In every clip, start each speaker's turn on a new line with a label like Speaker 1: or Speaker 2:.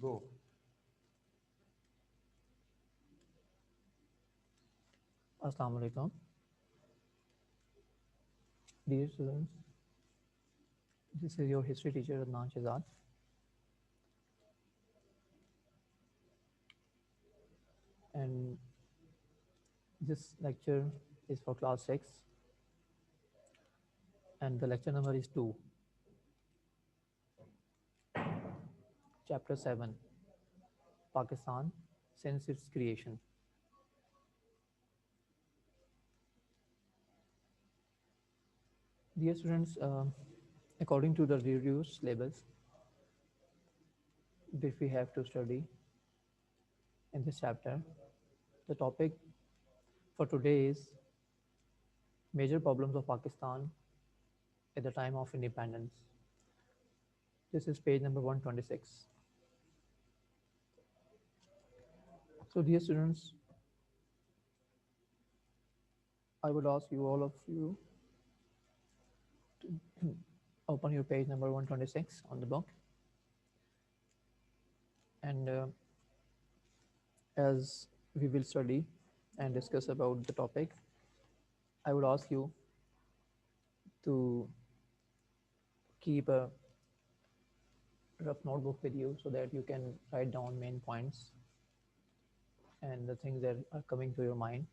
Speaker 1: Go.
Speaker 2: Assalamu alaikum. Dear students, this is your history teacher Adnan Shazad. And this lecture is for class 6 and the lecture number is 2, chapter 7, Pakistan since its creation. Dear students, according to the reduced syllabus which we have to study in this chapter, the topic for today is major problems of Pakistan at the time of independence. This is page number 126. So dear students, I would ask you all of you to open your page number 126 on the book, and as we will study and discuss about the topic, I would ask you to keep a rough notebook with you so that you can write down main points and the things that are coming to your mind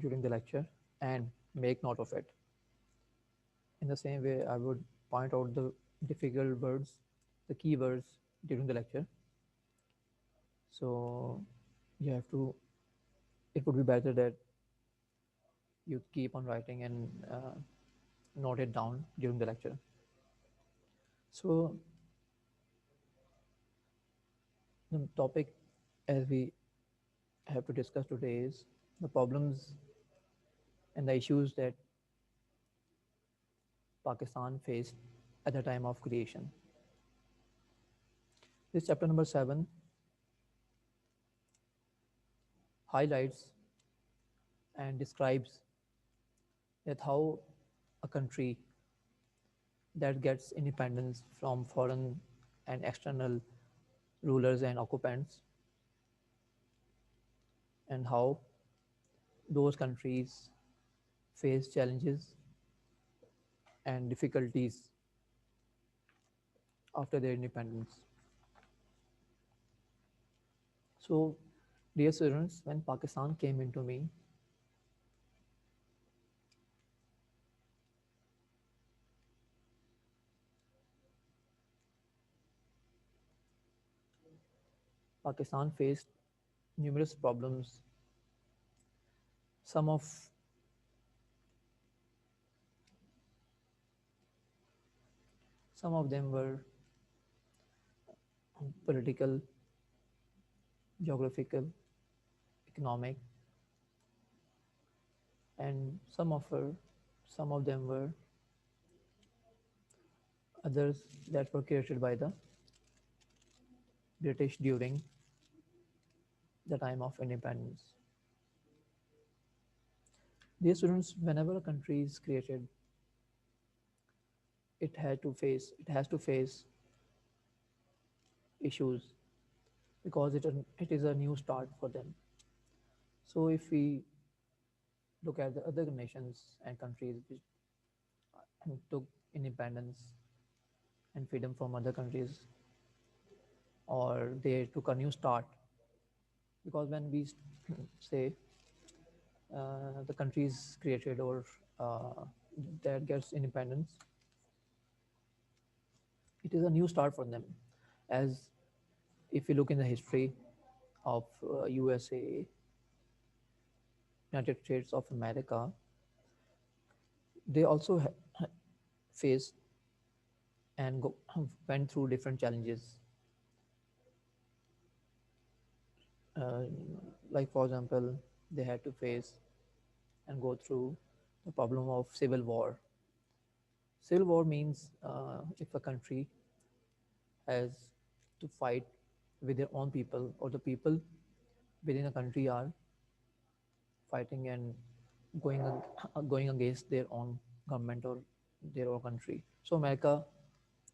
Speaker 2: during the lecture and make note of it. In the same way, I would point out the difficult words, the key words during the lecture. So you have to, it would be better that you keep on writing and note it down during the lecture. So the topic as we have to discuss today is the problems and the issues that Pakistan faced at the time of creation. This chapter number 7 highlights and describes that how a country that gets independence from foreign and external rulers and occupants, and how those countries face challenges and difficulties after their independence. So, dear students, when Pakistan came into being, Pakistan faced numerous problems. Some of them were political, geographical, economic, and some of them were others that were created by the British during the time of independence. Dear students, whenever a country is created, it has to face issues because it is a new start for them. So if we look at the other nations and countries which took independence and freedom from other countries, or they took a new start, because when we say the country is created or uh, that gets independence, it is a new start for them. As if you look in the history of USA, United States of America, they also faced and went through different challenges. Uh, like for example, they had to face and go through the problem of civil war. Civil war means if a country has to fight with their own people, or the people within a country are fighting and going against their own government or their own country. So America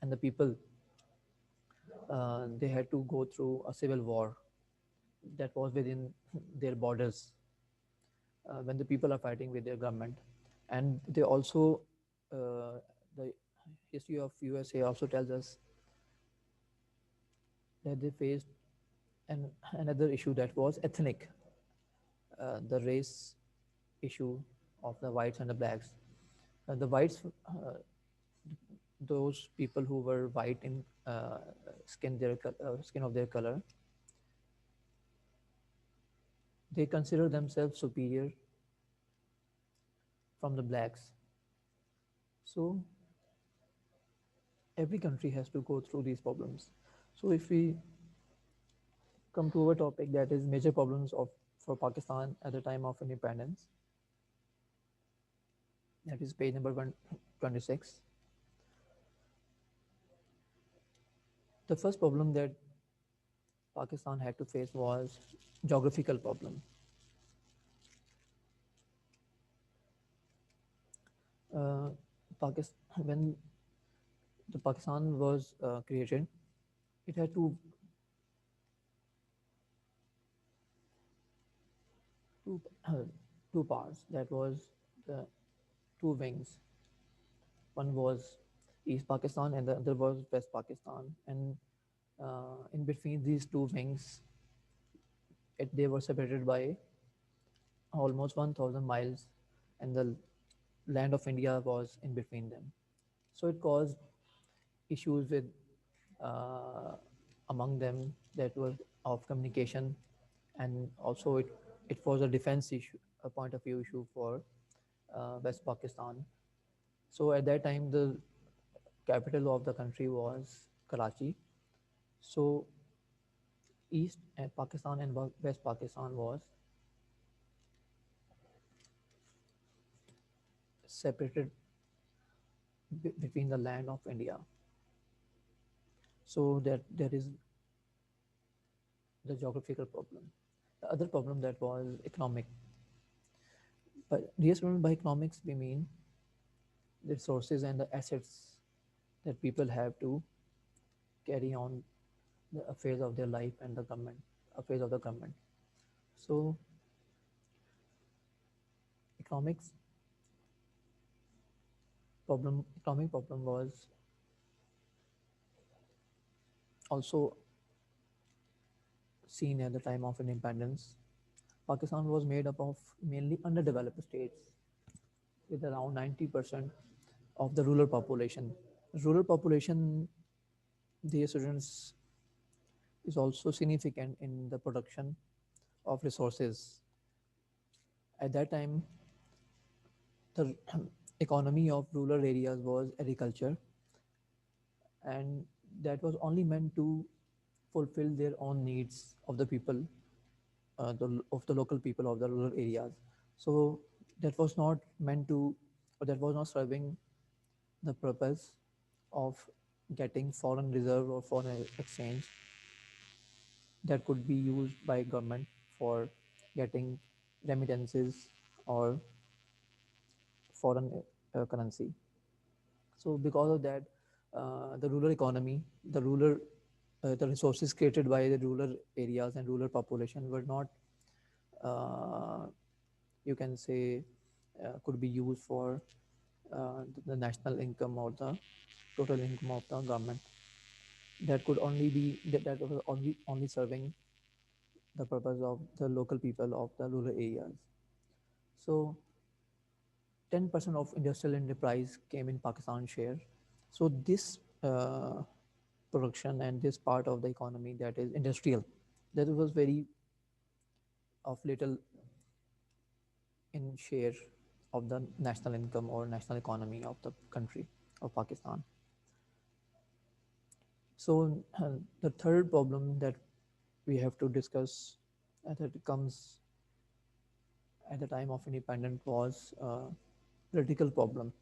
Speaker 2: and the people they had to go through a civil war that was within their borders when the people are fighting with their government. And they also, the history of USA also tells us that they faced another issue that was ethnic, the race issue of the whites and the blacks. The whites, those people who were white in skin of their color, they consider themselves superior from the blacks. So every country has to go through these problems. So if we come to our topic, that is major problems of for Pakistan at the time of independence, that is page number 126. The first problem that Pakistan had to face was geographical problem. Uh, Pakistan, when the Pakistan was created, it had two, two parts. That was the two wings. One was East Pakistan and the other was West Pakistan. And in between these two wings, they were separated by almost 1,000 miles, and the land of India was in between them. So it caused issues with uh, among them that were of communication, and also it was a defense issue, a point of view issue for West Pakistan. So at that time, the capital of the country was Karachi. So East and Pakistan and West Pakistan was separated between the land of India. So that there is the geographical problem. The other problem that was economic. But dear student, by economics we mean the resources and the assets that people have to carry on the affairs of their life and the government affairs of the government. So economics economic problem was also seen at the time of independence. Pakistan was made up of mainly underdeveloped states with around 90% of the rural population. Rural population, dear students, is also significant in the production of resources. At that time, the economy of rural areas was agriculture, and that was only meant to fulfill their own needs of the people, of the local people of the rural areas. So that was not meant to, or that was not serving the purpose of getting foreign reserve or foreign exchange that could be used by government for getting remittances or foreign currency. So because of that, the rural economy, the resources created by the rural areas and rural population were not, uh, you can say, could be used for the national income or the total income of the government. That could only be that was only serving the purpose of the local people of the rural areas. So 10% of industrial enterprise came in Pakistan share. So this production and this part of the economy that is industrial, that was very of little in share of the national income or national economy of the country of Pakistan. So the third problem that we have to discuss that comes at the time of independence was political problem.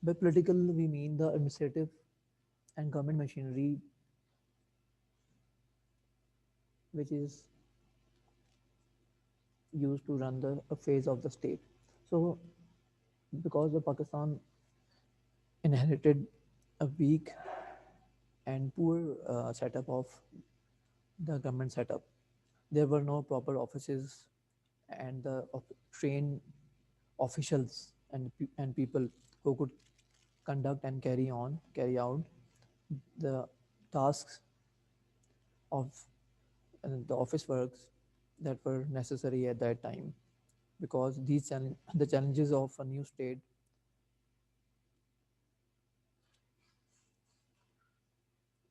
Speaker 2: By political, we mean the administrative and government machinery which is used to run the affairs of the state. So, because the Pakistan inherited a weak and poor setup of the government setup. There were no proper offices and the trained officials and people who could conduct and carry out the tasks of the office works that were necessary at that time, because the challenges of a new state,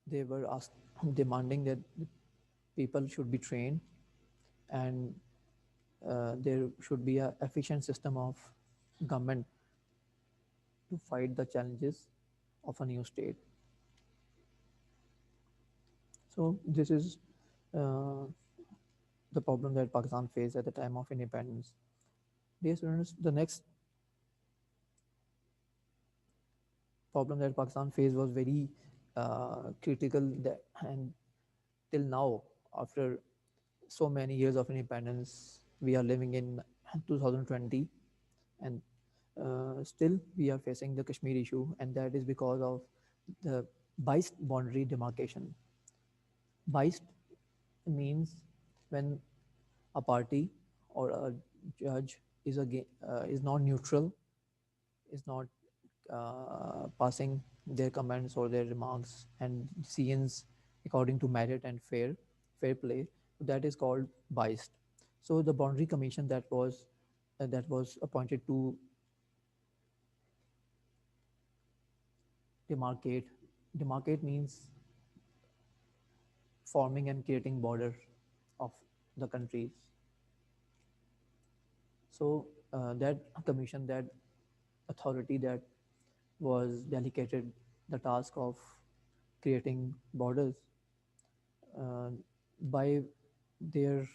Speaker 2: they were asked demanding that people should be trained, and there should be a efficient system of government to fight the challenges of a new state. So this is uh, the problem that Pakistan faced at the time of independence. Dear students, the next problem that Pakistan faced was very critical, that, and till now, after so many years of independence, we are living in 2020, and still we are facing the Kashmir issue, and that is because of the biased boundary demarcation. Biased means when a party or a judge is not neutral, is not passing their comments or their remarks and decisions according to merit and fair play. That is called biased. So the boundary commission that was appointed to demarcate. Demarcate means forming and creating border of the countries. So that commission, that authority that was delegated the task of creating borders, uh, by their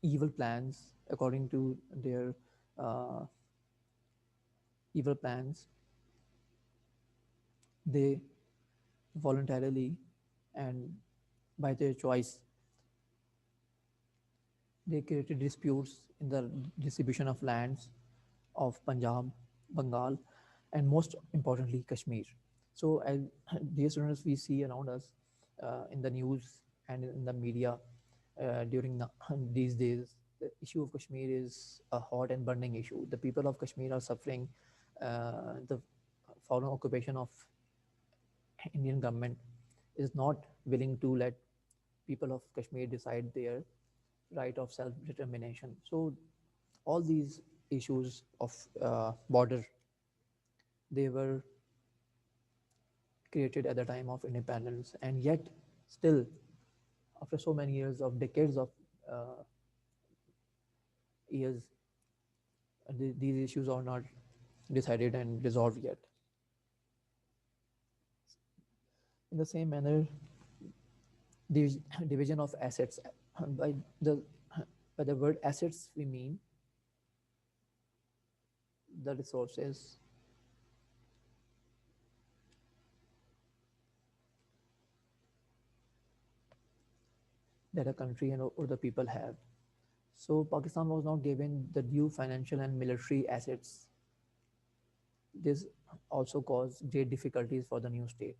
Speaker 2: evil plans, according to their uh, evil plans, they voluntarily and by their choice, they created disputes in the distribution of lands of Punjab, Bengal, and most importantly, Kashmir. So, as dear students, we see around us in the news and in the media during these days, the issue of Kashmir is a hot and burning issue. The people of Kashmir are suffering the foreign occupation of Indian government is not willing to let people of Kashmir decide their right of self-determination. So all these issues of border, they were created at the time of independence, and yet still, after so many years of decades of uh, years, these issues are not decided and resolved yet. In the same manner, the division of assets, by the by the word assets we mean the resources that a country or the people have. So Pakistan was not given the due financial and military assets. This also caused great difficulties for the new state.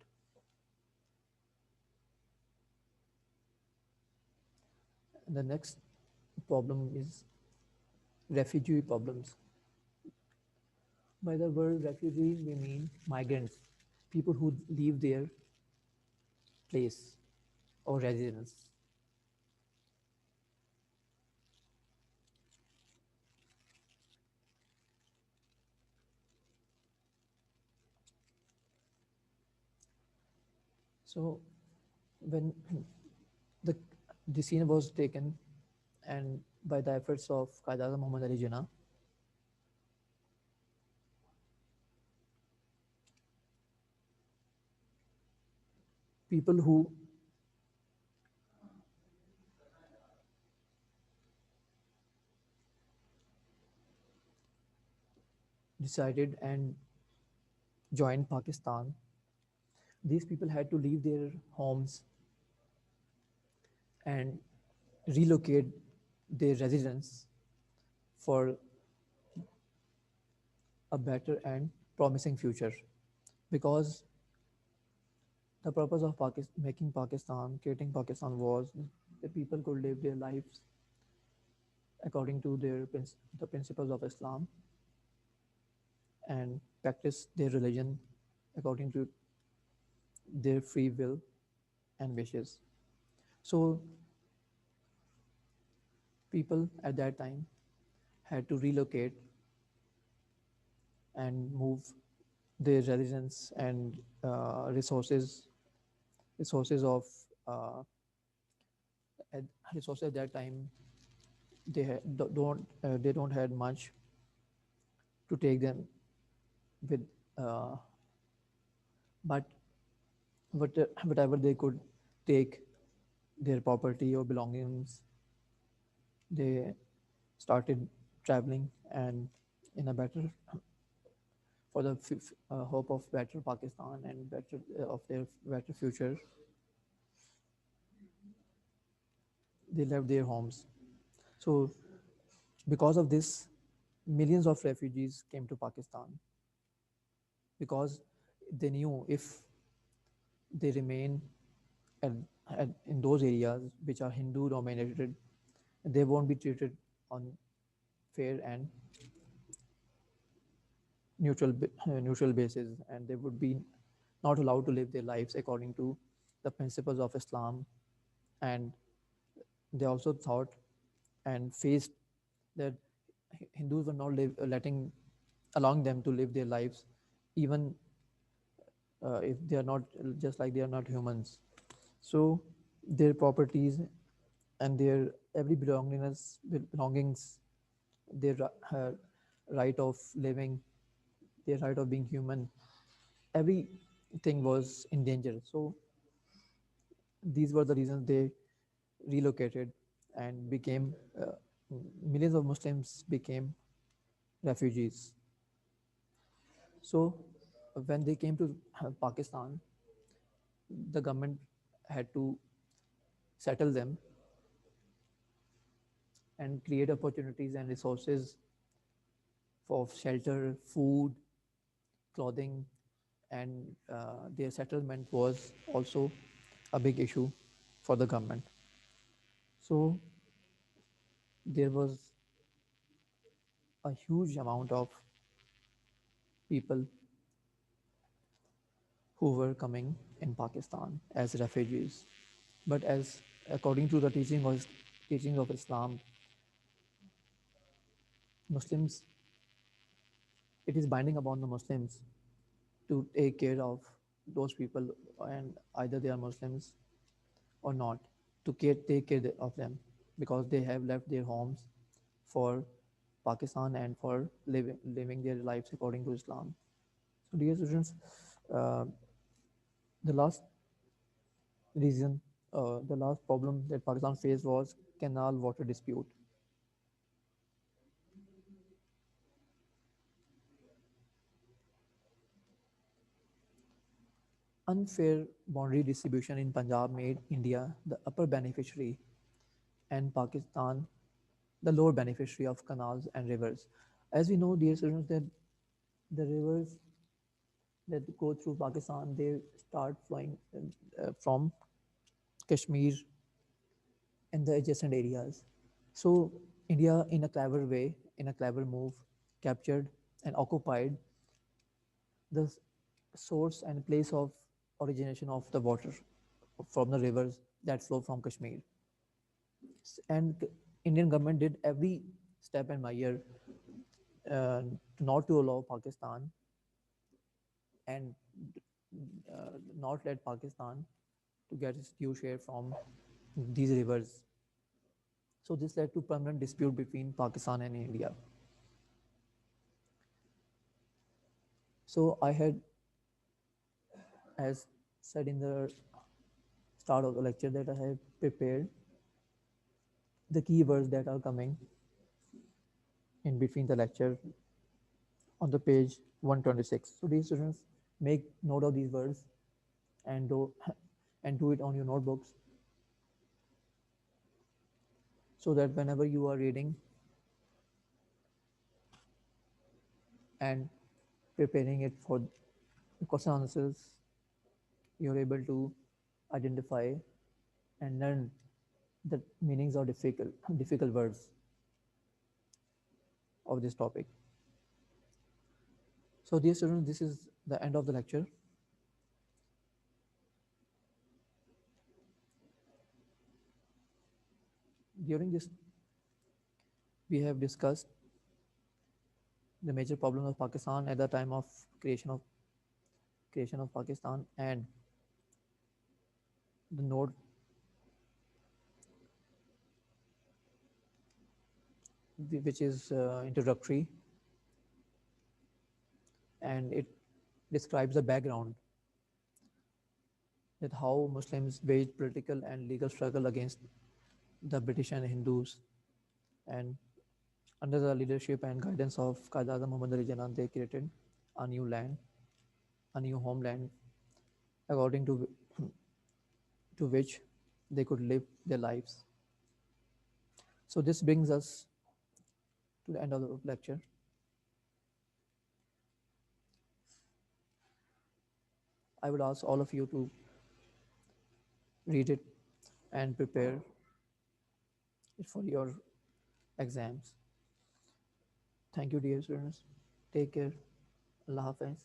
Speaker 2: The next problem is refugee problems. By the word refugees, we mean migrants, people who leave their place or residence. So when the decision was taken, and by the efforts of Qaeda Muhammad Ali Jinnah, people who decided and joined Pakistan, these people had to leave their homes and relocate their residence for a better and promising future, because The purpose of making Pakistan, creating Pakistan was that people could live their lives according to the principles of Islam and practice their religion according to their free will and wishes. So people at that time had to relocate and move their residence and resources of uh, at, resources at that time they don't had much to take them with uh, but whatever they could take their property or belongings, they started traveling and in a better for the hope of better Pakistan and better of their better future, they left their homes. So because of this, millions of refugees came to Pakistan because they knew if they remain at, in those areas which are Hindu dominated, they won't be treated on fair and neutral basis, and they would be not allowed to live their lives according to the principles of Islam. And they also thought and faced that Hindus were not allowing them to live their lives, even if they are not just like they are not humans. So their properties and their every belongings, their right of living, their right of being human, everything was in danger. So these were the reasons they relocated and became millions of Muslims became refugees. So when they came to Pakistan, the government had to settle them and create opportunities and resources for shelter, food, clothing, and their settlement was also a big issue for the government. So there was a huge amount of people who were coming in Pakistan as refugees. But as according to the teachings of Islam, Muslims, it is binding upon the Muslims to take care of those people, and either they are Muslims or not, to take care of them because they have left their homes for Pakistan and for living their lives according to Islam. So, dear students, uh, the last reason, the last problem that Pakistan faced was canal water dispute. Unfair boundary distribution in Punjab made India the upper beneficiary and Pakistan the lower beneficiary of canals and rivers. As we know, dear students, that the rivers that go through Pakistan, they start flowing from Kashmir and the adjacent areas. So India, in a clever way, in a clever move, captured and occupied the source and place of origination of the water from the rivers that flow from Kashmir. And Indian government did every step and measure not to allow Pakistan and not let Pakistan to get its due share from these rivers. So this led to permanent dispute between Pakistan and India. So I had, as said in the start of the lecture, that I have prepared the keywords that are coming in between the lecture on the page 126. So these students, make note of these words and do and do it on your notebooks so that whenever you are reading and preparing it for the question answers, you're able to identify and learn the meanings of difficult words of this topic. So, dear students, this is the end of the lecture. During this, we have discussed the major problems of Pakistan at the time of creation of creation of Pakistan and the note which is introductory, and it describes the background that how Muslims waged political and legal struggle against the British and Hindus, and under the leadership and guidance of Qaid Azam Muhammad Ali Jinnah, they created a new land, a new homeland, according to which they could live their lives. So this brings us to the end of the lecture. I would ask all of you to read it and prepare it for your exams. Thank you, dear students. Take care. Allah Hafiz.